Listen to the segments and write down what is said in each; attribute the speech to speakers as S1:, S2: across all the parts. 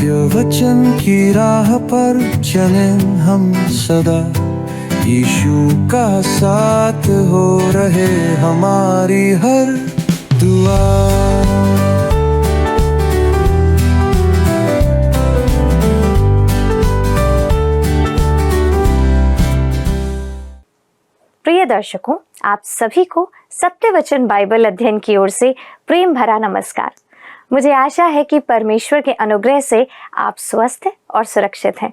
S1: सत्य वचन की राह पर चलें हम सदा। यीशु का साथ हो रहे हमारी हर दुआ।
S2: प्रिय दर्शकों, आप सभी को सत्य वचन बाइबल अध्ययन की ओर से प्रेम भरा नमस्कार। मुझे आशा है कि परमेश्वर के अनुग्रह से आप स्वस्थ और सुरक्षित हैं।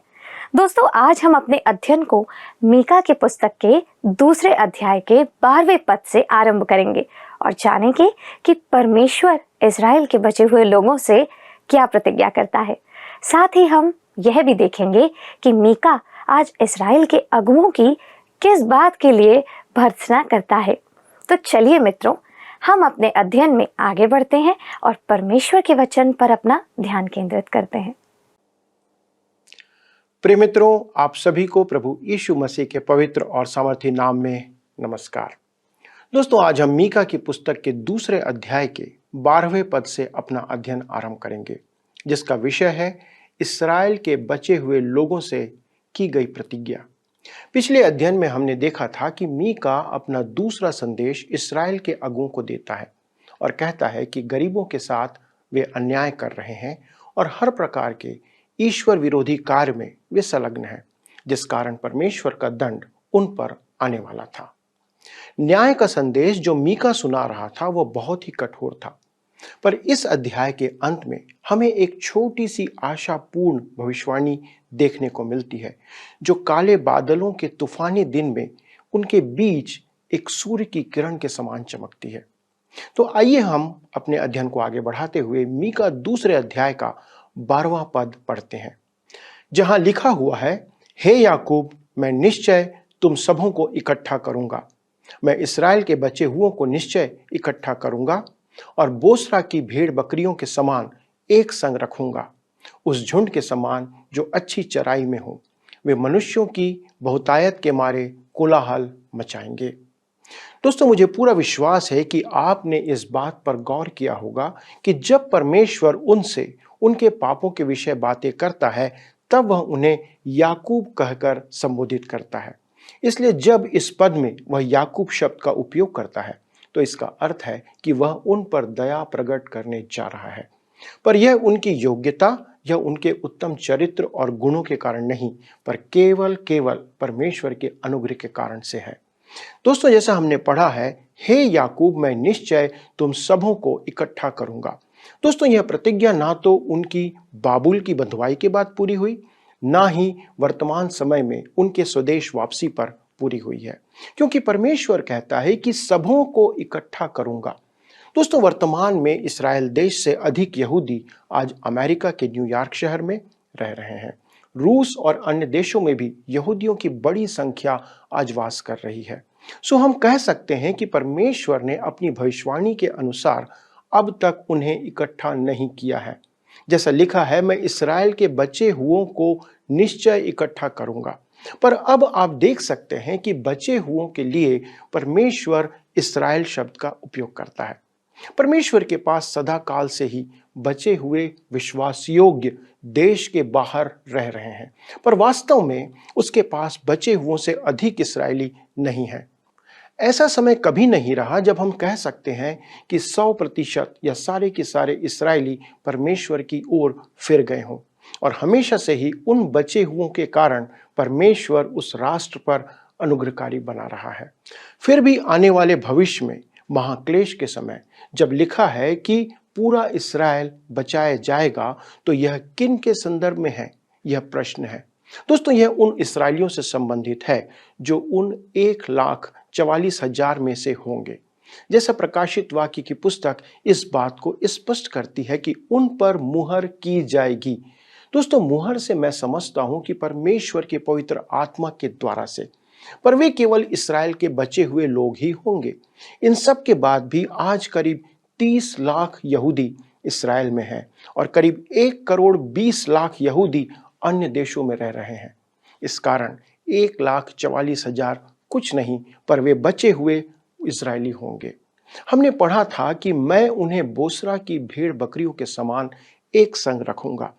S2: दोस्तों, आज हम अपने अध्ययन को मीका की पुस्तक के दूसरे अध्याय के 12वें पद से आरंभ करेंगे और जानेंगे कि परमेश्वर इज़राइल के बचे हुए लोगों से क्या प्रतिज्ञा करता है। साथ ही हम यह भी देखेंगे कि मीका आज इज़राइल के अगुओं की किस बात के लिए भर्त्सना करता है। तो चलिए मित्रों, हम अपने अध्ययन में आगे बढ़ते हैं और परमेश्वर के वचन पर अपना ध्यान केंद्रित करते हैं।
S3: प्रिय मित्रों, आप सभी को प्रभु यीशु मसीह के पवित्र और सामर्थी नाम में नमस्कार। दोस्तों, आज हम मीका की पुस्तक के दूसरे अध्याय के 12वें पद से अपना अध्ययन आरंभ करेंगे, जिसका विषय है इस्राएल के बचे हुए लोगों से की गई प्रतिज्ञा। पिछले अध्ययन में हमने देखा था कि मीका अपना दूसरा संदेश इस्राएल के अगुओं को देता है और कहता है कि गरीबों के साथ वे अन्याय कर रहे हैं और हर प्रकार के ईश्वर विरोधी कार्य में वे संलग्न हैं, जिस कारण परमेश्वर का दंड उन पर आने वाला था। न्याय का संदेश जो मीका सुना रहा था वो बहुत ही कठोर था, पर इस अध्याय के अंत में हमें एक छोटी सी आशापूर्ण भविष्यवाणी देखने को मिलती है, जो काले बादलों के तूफानी दिन में उनके बीच एक सूर्य की किरण के समान चमकती है। तो आइए हम अपने अध्ययन को आगे बढ़ाते हुए मीका दूसरे अध्याय का 12वां पद पढ़ते हैं, जहां लिखा हुआ है, हे याकूब, मैं निश्चय तुम सबों को इकट्ठा करूंगा। मैं इस्राएल के बचे हुओं को निश्चय इकट्ठा करूंगा और बोस्रा की भेड़ बकरियों के समान एक संग रखूंगा, उस झुंड के समान जो अच्छी चराई में हो। वे मनुष्यों की बहुतायत के मारे कोलाहल मचाएंगे। दोस्तों, मुझे पूरा विश्वास है कि आपने इस बात पर गौर किया होगा कि जब परमेश्वर उनसे उनके पापों के विषय बातें करता है, तब वह उन्हें याकूब कहकर संबोधित करता है। इसलिए जब इस पद में वह याकूब शब्द का उपयोग करता है, तो इसका अर्थ है कि वह उन पर दया प्रकट करने जा रहा है। पर यह उनकी योग्यता या उनके उत्तम चरित्र और गुणों के कारण नहीं, पर केवल परमेश्वर के अनुग्रह के कारण से है। दोस्तों, जैसा हमने पढ़ा है, हे याकूब, मैं निश्चय तुम सबों को इकट्ठा करूंगा। दोस्तों, यह प्रतिज्ञा ना तो उनकी बाबुल की बंधुआई के बाद पूरी हुई, ना ही वर्तमान समय में उनके स्वदेश वापसी पर पूरी हुई है, क्योंकि परमेश्वर कहता है कि सबों को इकट्ठा करूंगा। दोस्तों, वर्तमान में इस्राएल देश से अधिक यहूदी आज अमेरिका के न्यूयॉर्क शहर में रह रहे हैं। रूस और अन्य देशों में भी यहूदियों की बड़ी संख्या आज वास कर रही है। सो हम कह सकते हैं कि परमेश्वर ने अपनी भविष्यवाणी के अनुसार अब तक उन्हें इकट्ठा नहीं किया है। जैसा लिखा है, मैं इस्राएल के बचे हुओं को निश्चय इकट्ठा करूंगा। पर अब आप देख सकते हैं कि बचे हुओं के लिए परमेश्वर इस्राएल शब्द का उपयोग करता है। परमेश्वर के पास सदा काल से ही बचे हुए विश्वास योग्य देश के बाहर रह रहे हैं, पर वास्तव में उसके पास बचे हुओं से अधिक इस्राएली नहीं है। ऐसा समय कभी नहीं रहा जब हम कह सकते हैं कि 100% या सारे के सारे इस्राएली परमेश्वर की ओर फिर गए हों, और हमेशा से ही उन बचे हुओं के कारण परमेश्वर उस राष्ट्र पर अनुग्रहकारी बना रहा है। फिर भी आने वाले भविष्य में महाक्लेश के समय जब लिखा है कि पूरा इस्राएल बचाया जाएगा, तो यह किन के संदर्भ में है, यह प्रश्न है। दोस्तों, यह उन इस्राएलियों से संबंधित है जो उन 1,44,000 में से होंगे। जैसा प्रकाशित वाक्य की पुस्तक इस बात को स्पष्ट करती है कि उन पर मुहर की जाएगी। दोस्तों, मुहर से मैं समझता हूं कि परमेश्वर के पवित्र आत्मा के द्वारा से, पर वे केवल इस्राएल के बचे हुए लोग ही होंगे। इन सब के बाद भी आज करीब 30 लाख यहूदी इस्राएल में हैं और करीब 1,20,00,000 यहूदी अन्य देशों में रह रहे हैं। इस कारण 1,44,000 कुछ नहीं, पर वे बचे हुए इस्राएली होंगे। हमने पढ़ा था कि मैं उन्हें बोस्रा की भेड़ बकरियों के समान एक संग रखूंगा।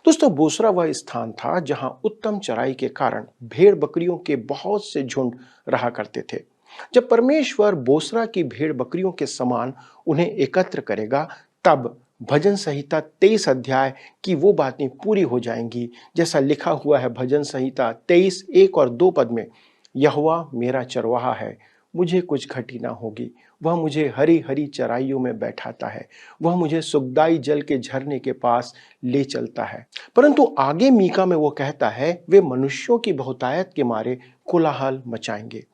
S3: दोस्तों, बोसरा वह स्थान था जहां उत्तम चराई के कारण भेड़ बकरियों के बहुत से झुंड रहा करते थे। जब परमेश्वर बोसरा की भेड़ बकरियों के समान उन्हें एकत्र करेगा, तब भजन संहिता 23 अध्याय की वो बातें पूरी हो जाएंगी, जैसा लिखा हुआ है भजन संहिता 23 1 और 2 पद में। यहोवा मेरा चरवाहा है, मुझे कुछ घटी ना होगी। वह मुझे हरी हरी चराइयों में बैठाता है, वह मुझे सुखदाई जल के झरने के पास ले चलता है। परंतु आगे मीका में वो कहता है, वे मनुष्यों की बहुतायत के मारे कोलाहल मचाएंगे।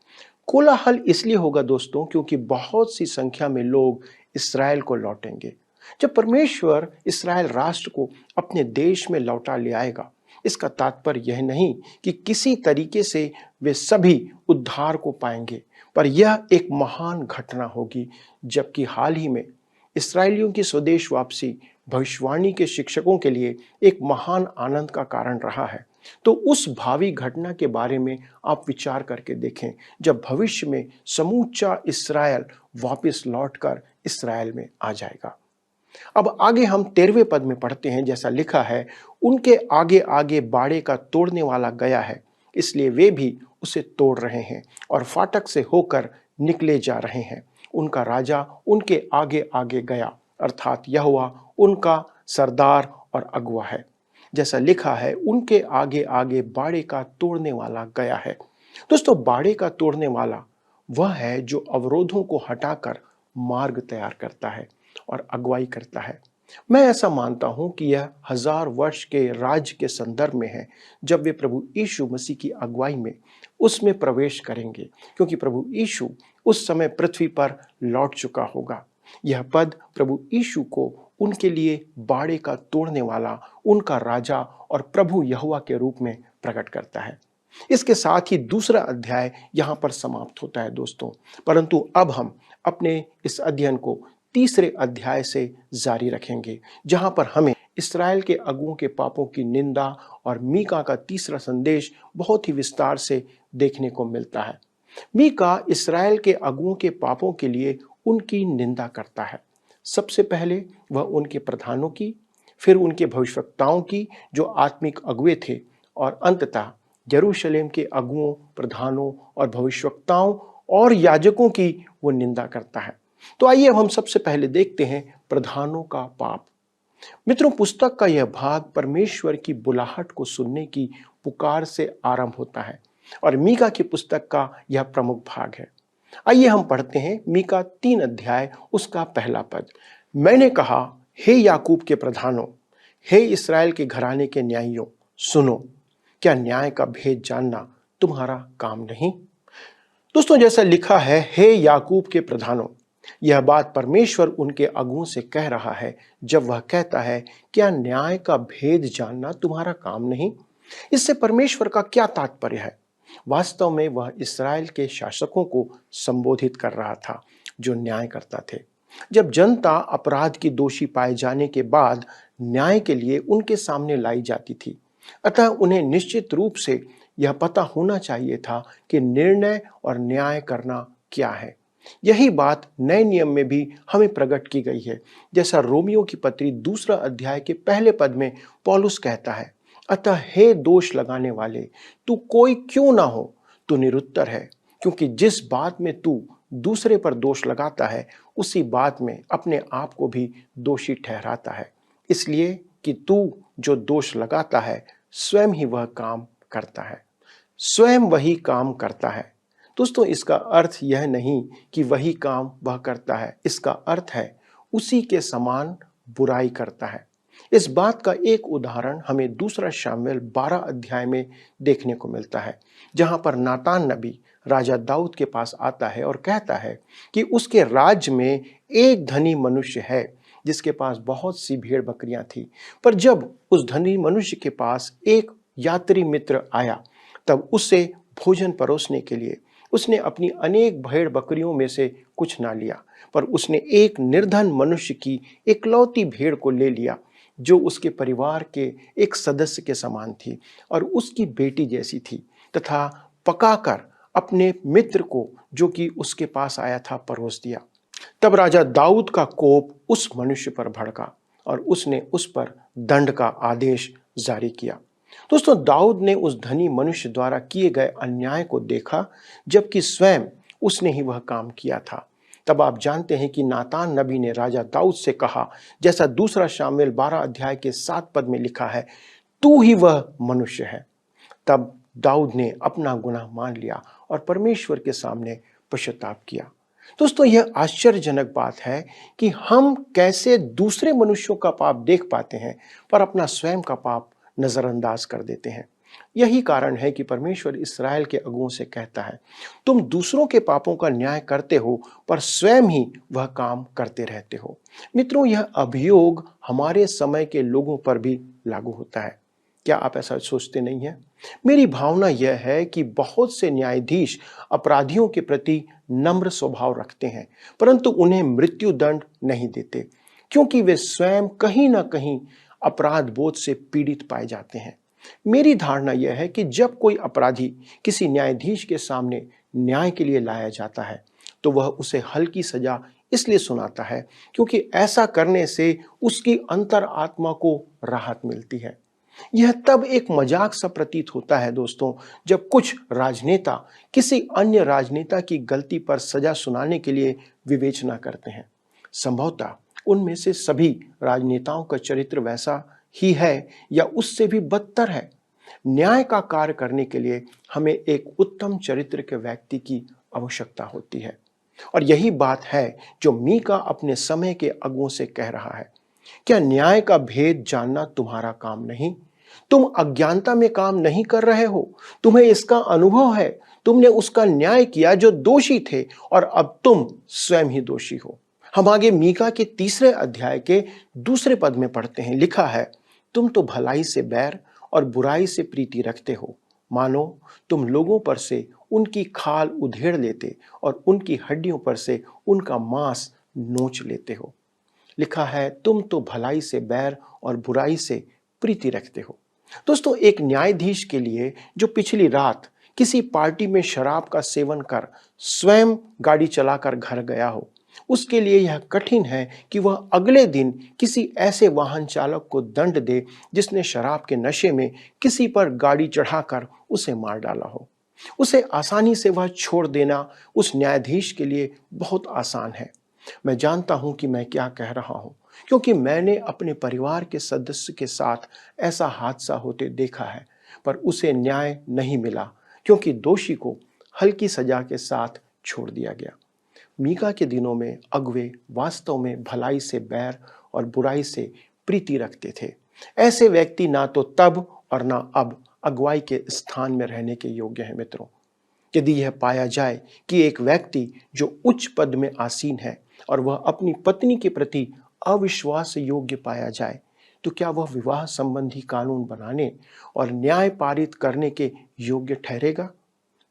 S3: कोलाहल इसलिए होगा दोस्तों, क्योंकि बहुत सी संख्या में लोग इसराइल को लौटेंगे। जब परमेश्वर इसराइल राष्ट्र को अपने देश में लौटा ले आएगा, इसका तात्पर्य यह नहीं कि किसी तरीके से वे सभी उद्धार को पाएंगे, पर यह एक महान घटना होगी। जबकि हाल ही में इसराइलियों की स्वदेश वापसी भविष्यवाणी के शिक्षकों के लिए एक महान आनंद का कारण रहा है, तो उस भावी घटना के बारे में आप विचार करके देखें, जब भविष्य में समूचा इसराइल वापस लौटकर इसराइल में आ जाएगा। अब आगे हम 13वें पद में पढ़ते हैं, जैसा लिखा है, उनके आगे आगे बाड़े का तोड़ने वाला गया है, इसलिए वे भी उसे तोड़ रहे हैं और फाटक से होकर निकले जा रहे हैं। उनका राजा उनके आगे आगे गया, अर्थात यहोवा उनका सरदार और अगुआ है। जैसा लिखा है, उनके आगे आगे बाड़े का तोड़ने वाला गया है। दोस्तों, बाड़े का तोड़ने वाला वह है जो अवरोधों को हटाकर मार्ग तैयार करता है और अगुवाई करता है। मैं ऐसा मानता हूं कि यह 1000 वर्ष के राज्य के संदर्भ में है, जब वे प्रभु यीशु मसीह की अगुवाई में उसमें प्रवेश करेंगे, क्योंकि प्रभु यीशु उस समय पृथ्वी पर लौट चुका होगा। यह पद प्रभु यीशु को उनके लिए बाड़े का तोड़ने वाला, उनका राजा और प्रभु यहोवा के रूप में प्रकट करता है। इसके साथ ही दूसरा अध्याय यहाँ पर समाप्त होता है दोस्तों, परंतु अब हम अपने इस अध्ययन को तीसरे अध्याय से जारी रखेंगे, जहां पर हमें इस्राएल के अगुओं के पापों की निंदा और मीका का तीसरा संदेश बहुत ही विस्तार से देखने को मिलता है। मीका इस्राएल के अगुओं के पापों के लिए उनकी निंदा करता है। सबसे पहले वह उनके प्रधानों की, फिर उनके भविष्यवक्ताओं की जो आत्मिक अगुए थे, और अंततः यरूशलेम के अगुओं, प्रधानों और भविष्यवक्ताओं और याजकों की वो निंदा करता है। तो आइए अब हम सबसे पहले देखते हैं प्रधानों का पाप। मित्रों, पुस्तक का यह भाग परमेश्वर की बुलाहट को सुनने की पुकार से आरंभ होता है और मीका की पुस्तक का यह प्रमुख भाग है। आइए हम पढ़ते हैं मीका 3 अध्याय उसका पहला पद। मैंने कहा, हे याकूब के प्रधानों, हे इस्राएल के घराने के न्यायियों, सुनो, क्या न्याय का भेद जानना तुम्हारा काम नहीं? दोस्तों, जैसा लिखा है, हे याकूब के प्रधानों, यह बात परमेश्वर उनके अगुओं से कह रहा है जब वह कहता है, क्या न्याय का भेद जानना तुम्हारा काम नहीं? इससे परमेश्वर का क्या तात्पर्य है? वास्तव में वह इस्राएल के शासकों को संबोधित कर रहा था जो न्याय करता थे। जब जनता अपराध की दोषी पाए जाने के बाद न्याय के लिए उनके सामने लाई जाती थी, अतः उन्हें निश्चित रूप से यह पता होना चाहिए था कि निर्णय और न्याय करना क्या है। यही बात नए नियम में भी हमें प्रकट की गई है, जैसा रोमियो की पत्री 2 अध्याय के पहले पद में पौलुस कहता है, अतः हे दोष लगाने वाले, तू कोई क्यों ना हो, तू निरुत्तर है, क्योंकि जिस बात में तू दूसरे पर दोष लगाता है, उसी बात में अपने आप को भी दोषी ठहराता है, इसलिए कि तू जो दोष लगाता है स्वयं ही वह काम करता है, स्वयं वही काम करता है। दोस्तों, इसका अर्थ यह नहीं कि वही काम वह करता है, इसका अर्थ है उसी के समान बुराई करता है। इस बात का एक उदाहरण हमें 2 शमूएल 12 अध्याय में देखने को मिलता है, जहां पर नातान नबी राजा दाऊद के पास आता है और कहता है कि उसके राज्य में एक धनी मनुष्य है जिसके पास बहुत सी भेड़ बकरियां थी। पर जब उस धनी मनुष्य के पास एक यात्री मित्र आया, तब उसे भोजन परोसने के लिए उसने अपनी अनेक भेड़ बकरियों में से कुछ ना लिया, पर उसने एक निर्धन मनुष्य की इकलौती भेड़ को ले लिया जो उसके परिवार के एक सदस्य के समान थी और उसकी बेटी जैसी थी, तथा पकाकर अपने मित्र को जो कि उसके पास आया था परोस दिया। तब राजा दाऊद का कोप उस मनुष्य पर भड़का और उसने उस पर दंड का आदेश जारी किया। दोस्तों, दाऊद ने उस धनी मनुष्य द्वारा किए गए अन्याय को देखा, जबकि स्वयं उसने ही वह काम किया था। तब आप जानते हैं कि नातान नबी ने राजा दाऊद से कहा, जैसा दूसरा शामुएल 12 अध्याय के 7 पद में लिखा है, तू ही वह मनुष्य है। तब दाऊद ने अपना गुनाह मान लिया और परमेश्वर के सामने पश्चाताप किया। दोस्तों, यह आश्चर्यजनक बात है कि हम कैसे दूसरे मनुष्यों का पाप देख पाते हैं पर अपना स्वयं का पाप नजरअंदाज कर देते हैं। यही कारण है कि परमेश्वर इस्राएल के अगुओं से कहता है, तुम दूसरों के पापों का न्याय करते हो पर स्वयं ही वह काम करते रहते हो। मित्रों, यह अभियोग हमारे समय के लोगों पर भी लागू होता है। क्या आप ऐसा सोचते नहीं हैं? मेरी भावना यह है कि बहुत से न्यायाधीश अपराधियों के प्रति नम्र स्वभाव रखते हैं, परंतु उन्हें मृत्यु दंड नहीं देते, क्योंकि वे स्वयं कहीं ना कहीं अपराध बोध से पीड़ित पाए जाते हैं। मेरी धारणा यह है कि जब कोई अपराधी किसी न्यायाधीश के सामने न्याय के लिए लाया जाता है, तो वह उसे हल्की सजा इसलिए सुनाता है क्योंकि ऐसा करने से उसकी अंतर आत्मा को राहत मिलती है। यह तब एक मजाक सा प्रतीत होता है दोस्तों, जब कुछ राजनेता किसी अन्य राजनेता की गलती पर सजा सुनाने के लिए विवेचना करते हैं। संभवतः उनमें से सभी राजनेताओं का चरित्र वैसा ही है या उससे भी बदतर है। न्याय का कार्य करने के लिए हमें एक उत्तम चरित्र के व्यक्ति की आवश्यकता होती है, और यही बात है जो मीका अपने समय के अगुओं से कह रहा है। क्या न्याय का भेद जानना तुम्हारा काम नहीं? तुम अज्ञानता में काम नहीं कर रहे हो, तुम्हें इसका अनुभव है। तुमने उसका न्याय किया जो दोषी थे और अब तुम स्वयं ही दोषी हो। हम आगे मीका के 3 अध्याय के 2 पद में पढ़ते हैं, लिखा है, तुम तो भलाई से बैर और बुराई से प्रीति रखते हो, मानो तुम लोगों पर से उनकी खाल उधेड़ लेते और उनकी हड्डियों पर से उनका मांस नोच लेते हो। लिखा है, तुम तो भलाई से बैर और बुराई से प्रीति रखते हो। दोस्तों, एक न्यायाधीश के लिए जो पिछली रात किसी पार्टी में शराब का सेवन कर स्वयं गाड़ी चलाकर घर गया हो, उसके लिए यह कठिन है कि वह अगले दिन किसी ऐसे वाहन चालक को दंड दे जिसने शराब के नशे में किसी पर गाड़ी चढ़ाकर उसे मार डाला हो। उसे आसानी से वह छोड़ देना उस न्यायाधीश के लिए बहुत आसान है। मैं जानता हूं कि मैं क्या कह रहा हूं, क्योंकि मैंने अपने परिवार के सदस्य के साथ ऐसा हादसा होते देखा है, पर उसे न्याय नहीं मिला क्योंकि दोषी को हल्की सजा के साथ छोड़ दिया गया। मीका के दिनों में अगुवे वास्तव में भलाई से बैर और बुराई से प्रीति रखते थे। ऐसे व्यक्ति ना तो तब और ना अब अगुवाई के स्थान में रहने के योग्य हैं। मित्रों, यदि यह पाया जाए कि एक व्यक्ति जो उच्च पद में आसीन है और वह अपनी पत्नी के प्रति अविश्वास योग्य पाया जाए, तो क्या वह विवाह संबंधी कानून बनाने और न्याय पारित करने के योग्य ठहरेगा?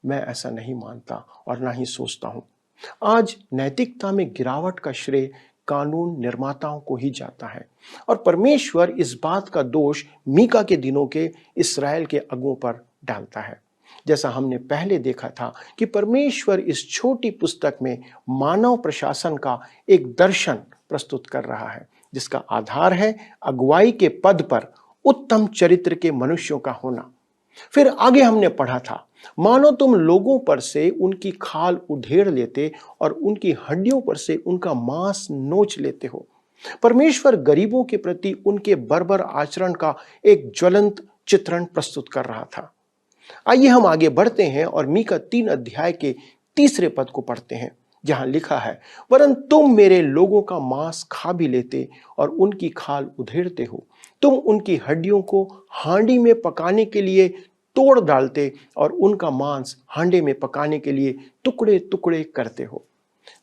S3: मैं ऐसा नहीं मानता और ना ही सोचता हूं। आज नैतिकता में गिरावट का श्रेय कानून निर्माताओं को ही जाता है, और परमेश्वर इस बात का दोष मीका के दिनों के इस्राएल के अगुओं पर डालता है। जैसा हमने पहले देखा था कि परमेश्वर इस छोटी पुस्तक में मानव प्रशासन का एक दर्शन प्रस्तुत कर रहा है, जिसका आधार है अगुवाई के पद पर उत्तम चरित्र के मनुष्यों का होना। फिर आगे हमने पढ़ा था, मानो तुम लोगों पर से उनकी खाल उधेड़ लेते और उनकी हड्डियों पर से उनका मांस नोच लेते हो। परमेश्वर गरीबों के प्रति उनके बर्बर आचरण का एक ज्वलंत चित्रण प्रस्तुत कर रहा था। आइए हम आगे बढ़ते हैं और मीका 3 अध्याय के 3 पद को पढ़ते हैं, जहां लिखा है, वरन तुम मेरे लोगों का मांस खा भी लेते और उनकी खाल उधेड़ते हो। तुम उनकी हड्डियों को हांडी में पकाने के लिए तोड़ डालते और उनका मांस हांडे में पकाने के लिए टुकड़े टुकड़े करते हो।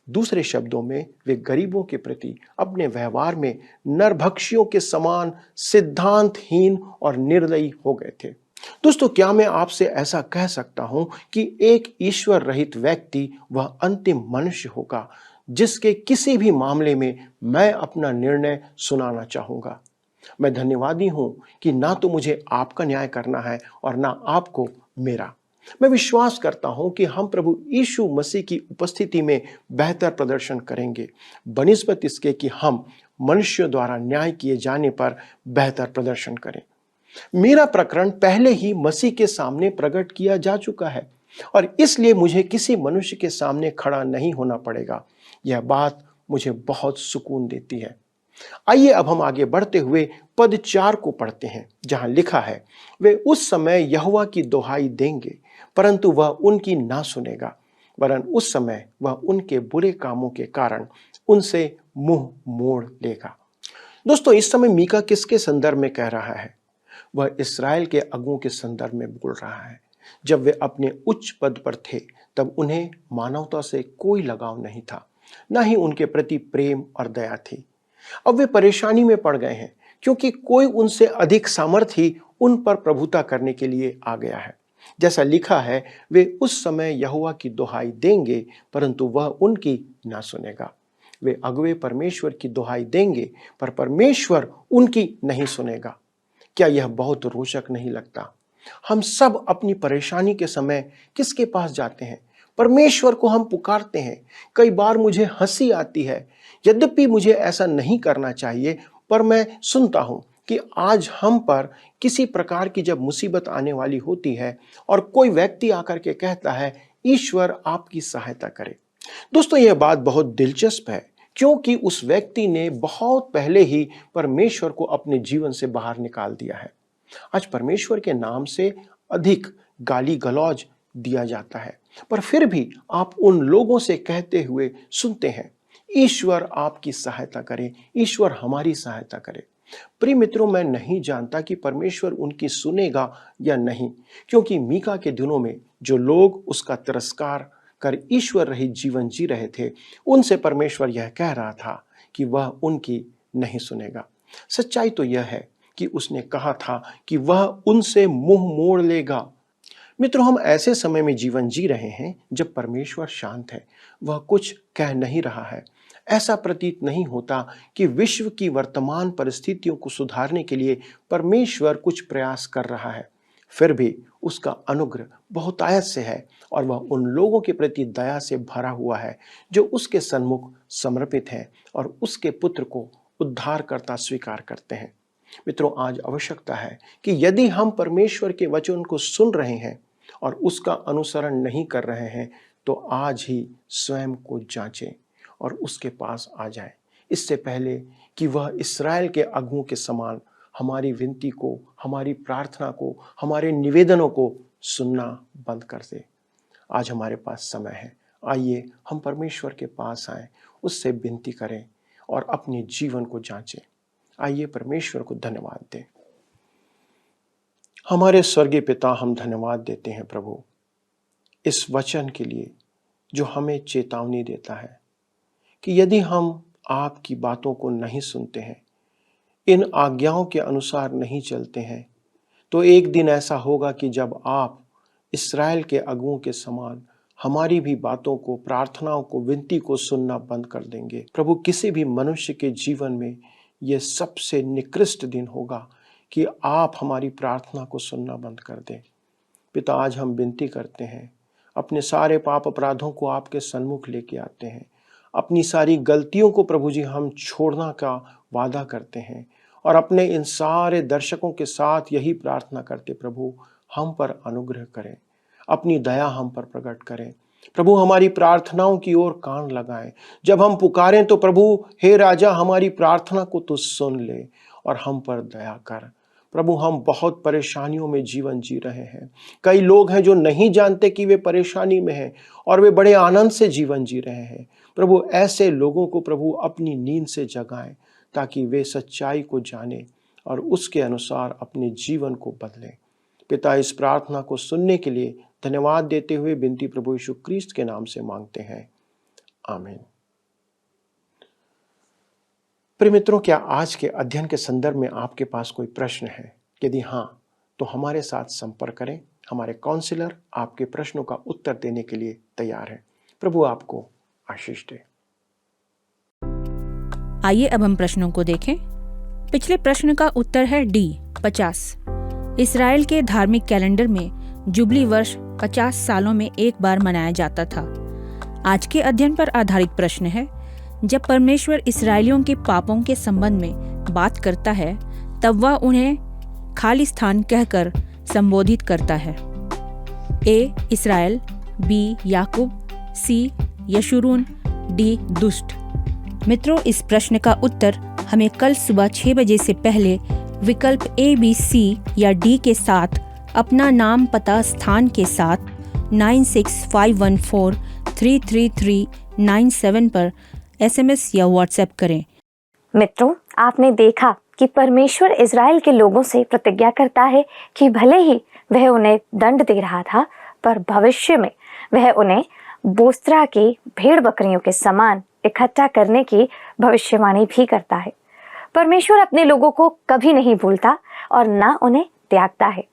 S3: दूसरे शब्दों में, वे गरीबों के प्रति अपने व्यवहार में नरभक्षियों के समान सिद्धांतहीन और निर्दयी हो गए थे। दोस्तों, क्या मैं आपसे ऐसा कह सकता हूं कि एक ईश्वर रहित व्यक्ति वह अंतिम मनुष्य होगा जिसके किसी भी मामले में मैं अपना निर्णय सुनाना चाहूंगा? मैं धन्यवादी हूं कि ना तो मुझे आपका न्याय करना है और ना आपको मेरा। मैं विश्वास करता हूं कि हम प्रभु यीशु मसीह की उपस्थिति में बेहतर प्रदर्शन करेंगे, बनिस्बत इसके कि हम मनुष्यों द्वारा न्याय किए जाने पर बेहतर प्रदर्शन करें। मेरा प्रकरण पहले ही मसीह के सामने प्रकट किया जा चुका है और इसलिए मुझे किसी मनुष्य के सामने खड़ा नहीं होना पड़ेगा। यह बात मुझे बहुत सुकून देती है। आइए अब हम आगे बढ़ते हुए पद 4 को पढ़ते हैं, जहां लिखा है, वे उस समय यहोवा की दुहाई देंगे परंतु वह उनकी ना सुनेगा, वरन उस समय वह उनके बुरे कामों के कारण उनसे मुंह मोड़ लेगा। दोस्तों, इस समय मीका किसके संदर्भ में कह रहा है? वह इस्राएल के अगुओं के संदर्भ में बोल रहा है। जब वे अपने उच्च पद पर थे तब उन्हें मानवता से कोई लगाव नहीं था, न ही उनके प्रति प्रेम और दया थी। अब वे परेशानी में पड़ गए हैं क्योंकि कोई उनसे अधिक सामर्थी उन पर प्रभुता करने के लिए आ गया है। जैसा लिखा है, वे उस समय यहोवा की दुहाई देंगे परंतु वह उनकी ना सुनेगा। वे अगुए परमेश्वर की दुहाई देंगे पर परमेश्वर उनकी नहीं सुनेगा। क्या यह बहुत रोचक नहीं लगता? हम सब अपनी परेशानी के समय किसके पास जाते हैं? परमेश्वर को हम पुकारते हैं। कई बार मुझे हंसी आती है, यद्यपि मुझे ऐसा नहीं करना चाहिए, पर मैं सुनता हूं कि आज हम पर किसी प्रकार की जब मुसीबत आने वाली होती है और कोई व्यक्ति आकर के कहता है, ईश्वर आपकी सहायता करे। दोस्तों, यह बात बहुत दिलचस्प है क्योंकि उस व्यक्ति ने बहुत पहले ही परमेश्वर को अपने जीवन से बाहर निकाल दिया है। आज परमेश्वर के नाम से अधिक गाली गलौज दिया जाता है, पर फिर भी आप उन लोगों से कहते हुए सुनते हैं, ईश्वर आपकी सहायता करे, ईश्वर हमारी सहायता करे। प्रिय मित्रों, मैं नहीं जानता कि परमेश्वर उनकी सुनेगा या नहीं, क्योंकि मीका के दिनों में जो लोग उसका तिरस्कार कर ईश्वर रहित जीवन जी रहे थे, उनसे परमेश्वर यह कह रहा था कि वह उनकी नहीं सुनेगा। सच्चाई तो यह है कि उसने कहा था कि वह उनसे मुंह मोड़ लेगा। मित्रों, हम ऐसे समय में जीवन जी रहे हैं जब परमेश्वर शांत है, वह कुछ कह नहीं रहा है। ऐसा प्रतीत नहीं होता कि विश्व की वर्तमान परिस्थितियों को सुधारने के लिए परमेश्वर कुछ प्रयास कर रहा है। फिर भी उसका अनुग्रह बहुतायत से है और वह उन लोगों के प्रति दया से भरा हुआ है जो उसके सन्मुख समर्पित हैं और उसके पुत्र को उद्धारकर्ता स्वीकार करते हैं। मित्रों, आज आवश्यकता है कि यदि हम परमेश्वर के वचन को सुन रहे हैं और उसका अनुसरण नहीं कर रहे हैं तो आज ही स्वयं को जांचें और उसके पास आ जाएं, इससे पहले कि वह इस्राएल के अगुओं के समान हमारी विनती को, हमारी प्रार्थना को, हमारे निवेदनों को सुनना बंद कर दे। आज हमारे पास समय है। आइए हम परमेश्वर के पास आएं, उससे विनती करें और अपने जीवन को जांचें। आइए परमेश्वर को धन्यवाद दें। हमारे स्वर्गीय पिता, हम धन्यवाद देते हैं प्रभु इस वचन के लिए जो हमें चेतावनी देता है कि यदि हम आपकी बातों को नहीं सुनते हैं, इन आज्ञाओं के अनुसार नहीं चलते हैं, तो एक दिन ऐसा होगा कि जब आप इस्राएल के अगुओं के समान हमारी भी बातों को, प्रार्थनाओं को, विनती को सुनना बंद कर देंगे। प्रभु, किसी भी मनुष्य के जीवन में यह सबसे निकृष्ट दिन होगा कि आप हमारी प्रार्थना को सुनना बंद कर दें। पिता, आज हम विनती करते हैं, अपने सारे पाप अपराधों को आपके सन्मुख लेके आते हैं। अपनी सारी गलतियों को प्रभु जी हम छोड़ना का वादा करते हैं और अपने इन सारे दर्शकों के साथ यही प्रार्थना करते, प्रभु हम पर अनुग्रह करें, अपनी दया हम पर प्रकट करें। प्रभु, हमारी प्रार्थनाओं की ओर कान लगाएं। जब हम पुकारें तो प्रभु, हे राजा, हमारी प्रार्थना को तो सुन ले और हम पर दया कर। प्रभु, हम बहुत परेशानियों में जीवन जी रहे हैं। कई लोग हैं जो नहीं जानते कि वे परेशानी में हैं और वे बड़े आनंद से जीवन जी रहे हैं। प्रभु, ऐसे लोगों को प्रभु अपनी नींद से जगाएं ताकि वे सच्चाई को जानें और उसके अनुसार अपने जीवन को बदलें। पिता, इस प्रार्थना को सुनने के लिए धन्यवाद देते हुए विनती प्रभु यीशु क्रिस्ट के नाम से मांगते हैं, आमीन। प्रिय मित्रों, क्या आज के अध्ययन के संदर्भ में आपके पास कोई प्रश्न है? यदि हाँ, तो हमारे साथ संपर्क करें। हमारे काउंसलर आपके प्रश्नों का उत्तर देने के लिए तैयार है। प्रभु आपको आशीष दे।
S4: आइए अब हम प्रश्नों को देखें। पिछले प्रश्न का उत्तर है डी 50। इस्राएल के धार्मिक कैलेंडर में जुबली वर्ष 50 सालों में एक बार मनाया जाता था। आज के अध्ययन पर आधारित प्रश्न है, जब परमेश्वर इस्राएलियों के पापों के संबंध में बात करता है तब वह उन्हें खालिस्तान कहकर संबोधित करता है? ए. इस्राएल, बी. याकूब, सी. यशूरून, डी. दुष्ट। मित्रों, इस प्रश्न का उत्तर हमें कल सुबह 6 बजे से पहले विकल्प ए, बी, सी या डी के साथ अपना नाम, पता, स्थान के साथ 9651433397 पर SMS या व्हाट्सएप करें।
S2: मित्रों, आपने देखा कि परमेश्वर इज़राइल के लोगों से प्रतिज्ञा करता है कि भले ही वह उन्हें दंड दे रहा था, पर भविष्य में वह उन्हें बोस्त्रा की भेड़ बकरियों के समान इकट्ठा करने की भविष्यवाणी भी करता है। परमेश्वर अपने लोगों को कभी नहीं भूलता और ना उन्हें त्यागता है।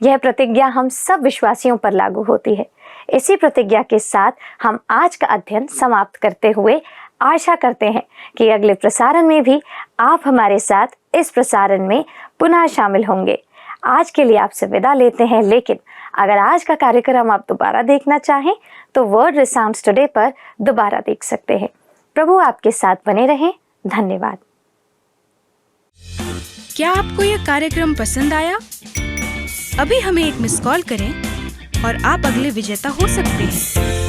S2: यह प्रतिज्ञा हम सब विश्वासियों पर लागू होती है। इसी प्रतिज्ञा के साथ हम आज का अध्ययन समाप्त करते हुए आशा करते हैं कि अगले प्रसारण में भी आप हमारे साथ इस प्रसारण में पुनः शामिल होंगे। आज के लिए आपसे विदा लेते हैं, लेकिन अगर आज का कार्यक्रम आप दोबारा देखना चाहें तो वर्ड रिसाउंड्स टुडे पर दोबारा देख सकते हैं। प्रभु आपके साथ बने रहें। धन्यवाद।
S5: क्या आपको यह कार्यक्रम पसंद आया? अभी हमें एक मिस कॉल करें और आप अगले विजेता हो सकते हैं।